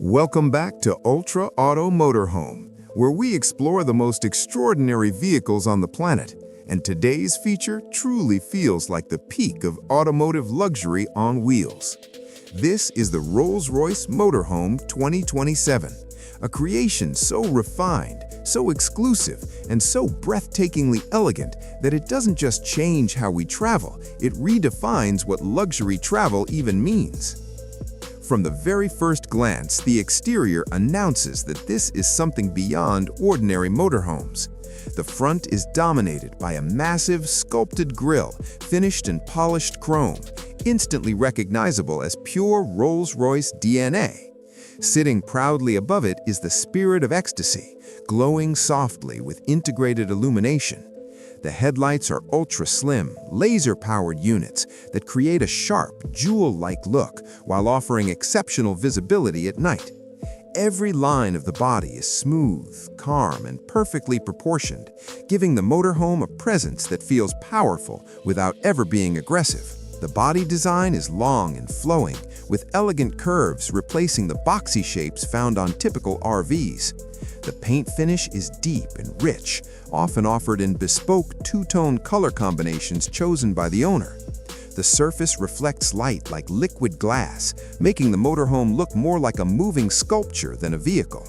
Welcome back to Ultra Auto Motorhome, where we explore the most extraordinary vehicles on the planet. And today's feature truly feels like the peak of automotive luxury on wheels. This is the Rolls-Royce Motorhome 2027, a creation so refined, so exclusive, and so breathtakingly elegant that it doesn't just change how we travel, it redefines what luxury travel even means. From the very first glance, the exterior announces that this is something beyond ordinary motorhomes. The front is dominated by a massive, sculpted grille, finished in polished chrome, instantly recognizable as pure Rolls-Royce DNA. Sitting proudly above it is the Spirit of Ecstasy, glowing softly with integrated illumination. The headlights are ultra-slim, laser-powered units that create a sharp, jewel-like look while offering exceptional visibility at night. Every line of the body is smooth, calm, and perfectly proportioned, giving the motorhome a presence that feels powerful without ever being aggressive. The body design is long and flowing, with elegant curves replacing the boxy shapes found on typical RVs. The paint finish is deep and rich, often offered in bespoke two-tone color combinations chosen by the owner. The surface reflects light like liquid glass, making the motorhome look more like a moving sculpture than a vehicle.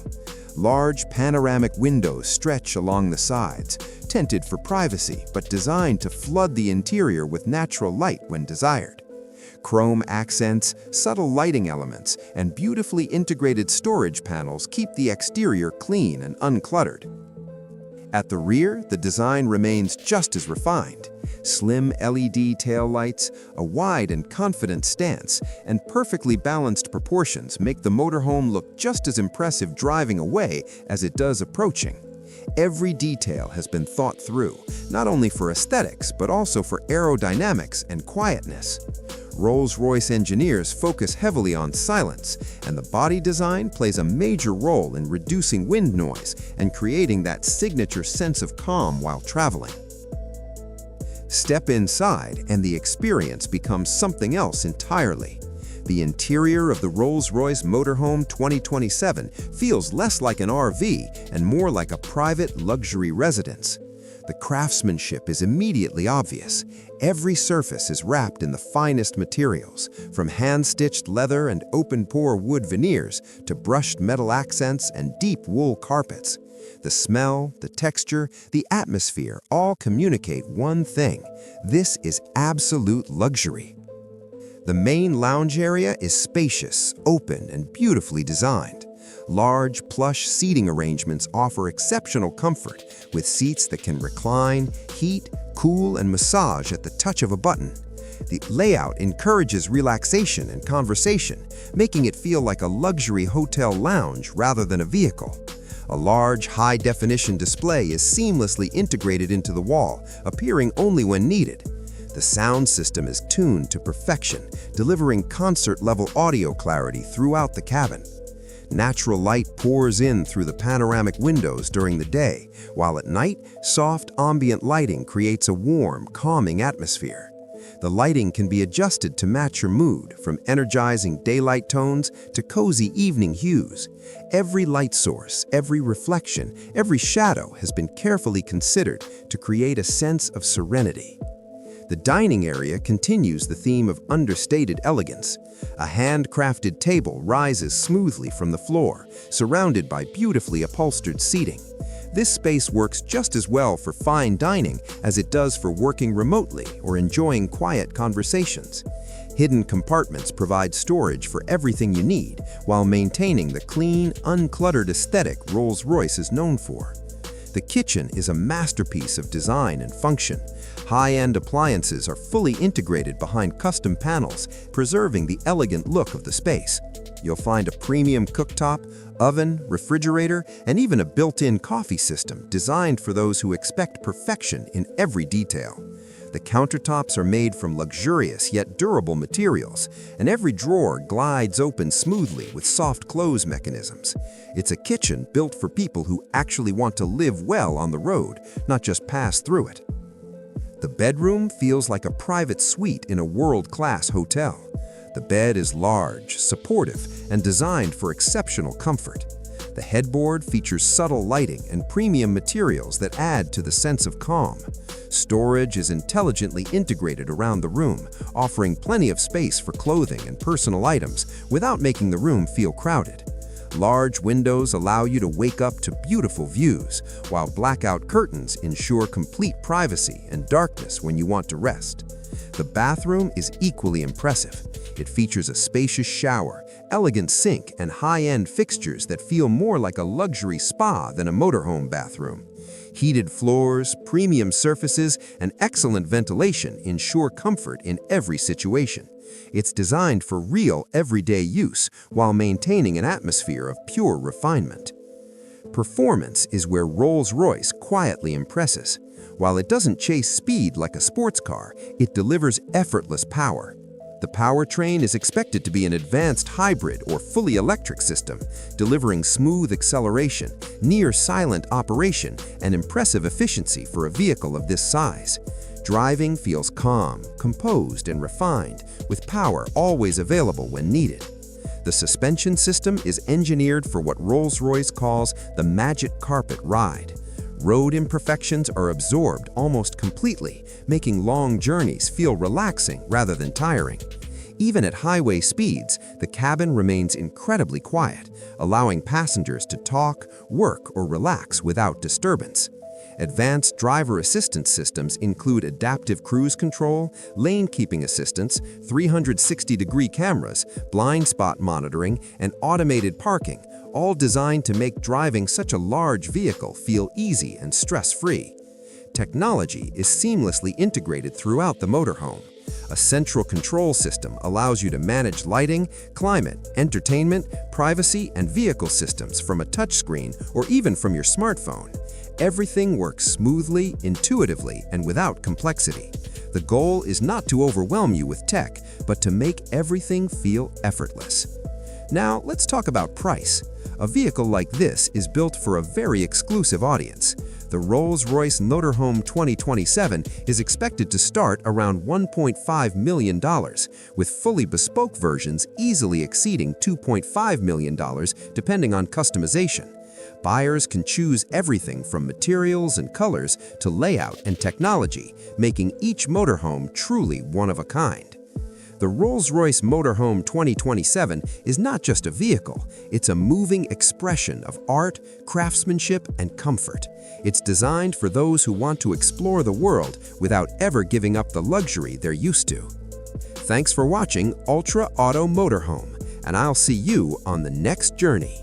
Large panoramic windows stretch along the sides, tinted for privacy but designed to flood the interior with natural light when desired. Chrome accents, subtle lighting elements, and beautifully integrated storage panels keep the exterior clean and uncluttered. At the rear, the design remains just as refined. Slim LED taillights, a wide and confident stance, and perfectly balanced proportions make the motorhome look just as impressive driving away as it does approaching. Every detail has been thought through, not only for aesthetics but also for aerodynamics and quietness. Rolls-Royce engineers focus heavily on silence, and the body design plays a major role in reducing wind noise and creating that signature sense of calm while traveling. Step inside, and the experience becomes something else entirely. The interior of the Rolls-Royce Motorhome 2027 feels less like an RV and more like a private luxury residence. The craftsmanship is immediately obvious. Every surface is wrapped in the finest materials, from hand-stitched leather and open-pore wood veneers to brushed metal accents and deep wool carpets. The smell, the texture, the atmosphere all communicate one thing: this is absolute luxury. The main lounge area is spacious, open, and beautifully designed. Large, plush seating arrangements offer exceptional comfort, with seats that can recline, heat, cool, and massage at the touch of a button. The layout encourages relaxation and conversation, making it feel like a luxury hotel lounge rather than a vehicle. A large, high-definition display is seamlessly integrated into the wall, appearing only when needed. The sound system is tuned to perfection, delivering concert-level audio clarity throughout the cabin. Natural light pours in through the panoramic windows during the day, while at night, soft ambient lighting creates a warm, calming atmosphere. The lighting can be adjusted to match your mood, from energizing daylight tones to cozy evening hues. Every light source, every reflection, every shadow has been carefully considered to create a sense of serenity. The dining area continues the theme of understated elegance. A handcrafted table rises smoothly from the floor, surrounded by beautifully upholstered seating. This space works just as well for fine dining as it does for working remotely or enjoying quiet conversations. Hidden compartments provide storage for everything you need, while maintaining the clean, uncluttered aesthetic Rolls-Royce is known for. The kitchen is a masterpiece of design and function. High-end appliances are fully integrated behind custom panels, preserving the elegant look of the space. You'll find a premium cooktop, oven, refrigerator, and even a built-in coffee system designed for those who expect perfection in every detail. The countertops are made from luxurious yet durable materials, and every drawer glides open smoothly with soft close mechanisms. It's a kitchen built for people who actually want to live well on the road, not just pass through it. The bedroom feels like a private suite in a world-class hotel. The bed is large, supportive, and designed for exceptional comfort. The headboard features subtle lighting and premium materials that add to the sense of calm. Storage is intelligently integrated around the room, offering plenty of space for clothing and personal items without making the room feel crowded. Large windows allow you to wake up to beautiful views, while blackout curtains ensure complete privacy and darkness when you want to rest. The bathroom is equally impressive. It features a spacious shower, elegant sink, and high-end fixtures that feel more like a luxury spa than a motorhome bathroom. Heated floors, premium surfaces, and excellent ventilation ensure comfort in every situation. It's designed for real, everyday use while maintaining an atmosphere of pure refinement. Performance is where Rolls-Royce quietly impresses. While it doesn't chase speed like a sports car, it delivers effortless power. The powertrain is expected to be an advanced hybrid or fully electric system, delivering smooth acceleration, near-silent operation, and impressive efficiency for a vehicle of this size. Driving feels calm, composed, and refined, with power always available when needed. The suspension system is engineered for what Rolls-Royce calls the magic carpet ride. Road imperfections are absorbed almost completely, making long journeys feel relaxing rather than tiring. Even at highway speeds, the cabin remains incredibly quiet, allowing passengers to talk, work, or relax without disturbance. Advanced driver assistance systems include adaptive cruise control, lane keeping assistance, 360-degree cameras, blind spot monitoring, and automated parking, all designed to make driving such a large vehicle feel easy and stress-free. Technology is seamlessly integrated throughout the motorhome. A central control system allows you to manage lighting, climate, entertainment, privacy, and vehicle systems from a touchscreen or even from your smartphone. Everything works smoothly, intuitively, and without complexity. The goal is not to overwhelm you with tech, but to make everything feel effortless. Now, let's talk about price. A vehicle like this is built for a very exclusive audience. The Rolls-Royce Motorhome 2027 is expected to start around $1.5 million, with fully bespoke versions easily exceeding $2.5 million depending on customization. Buyers can choose everything from materials and colors to layout and technology, making each motorhome truly one of a kind. The Rolls-Royce Motorhome 2027 is not just a vehicle, it's a moving expression of art, craftsmanship, and comfort. It's designed for those who want to explore the world without ever giving up the luxury they're used to. Thanks for watching Ultra Auto Motorhome, and I'll see you on the next journey.